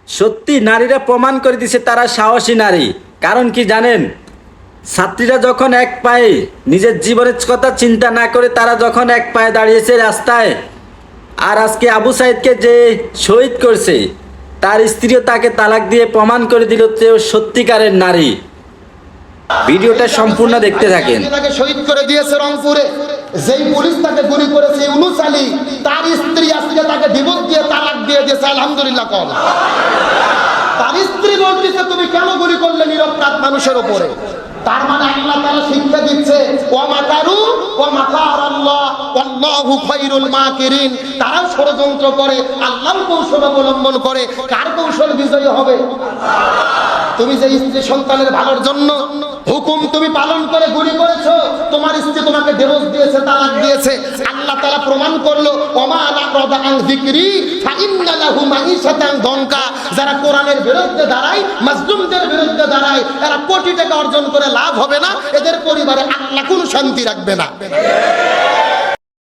সত্যি নারীরা প্রমাণ করে দিছে তারা সাহসী নারী। কারণ কি জানেন, ছাত্রীরা যখন এক পায়ে নিজের জীবনের কথা চিন্তা না করে তারা যখন এক পায়ে দাঁড়িয়েছে রাস্তায়, আর আজকে আবু সাইদকে যে শহীদ করছে তার স্ত্রীও তাকে তালাক দিয়ে প্রমাণ করে দিল যে ও সত্যিকারের নারী। ভিডিওটা সম্পূর্ণ দেখতে থাকেন। তাকে শহীদ করে দিয়েছে রংপুরে, যেই পুলিশ তাকে গুলি করেছে ইউনুস আলী, তার স্ত্রী আজকে তাকে ডিভোর্স দিয়ে তালাক দিয়ে দিয়েছে। আলহামদুলিল্লাহ কল। তার স্ত্রী বলতেছে তুমি কেন গুলি করলে নিরপরাধ মানুষের উপরে? তার মানে আল্লাহ তাআলা শিক্ষা দিচ্ছে ওয়া মাকারু ওয়া মাকার আল্লাহ আল্লাহু খায়রুল মাকিরিন। তারা ষড়যন্ত্র করে, আল্লাহর কৌশল অবলম্বন করে। কার কৌশল বিজয়ী হবে? তুমি যে স্ত্রী সন্তানের ভালোর জন্য হুকুম তুমি পালন করে গুলি করেছো, তোমার স্ত্রী তোমাকে ডিভোর্স দিয়েছে, তালাক দিয়েছে। আল্লাহ তাআলা প্রমাণ করলো ওমা আলাকরাদা আন যিকরি ফাইন্না লাহু মাঈশাতান দনকা। যারা কোরআনের বিরুদ্ধে দাঁড়ায়, মাজলুমদের বিরুদ্ধে দাঁড়ায়, এরা কোটি টাকা অর্জন করে লাভ হবে না, এদের পরিবারে আল্লাহ কোনো শান্তি রাখবে না।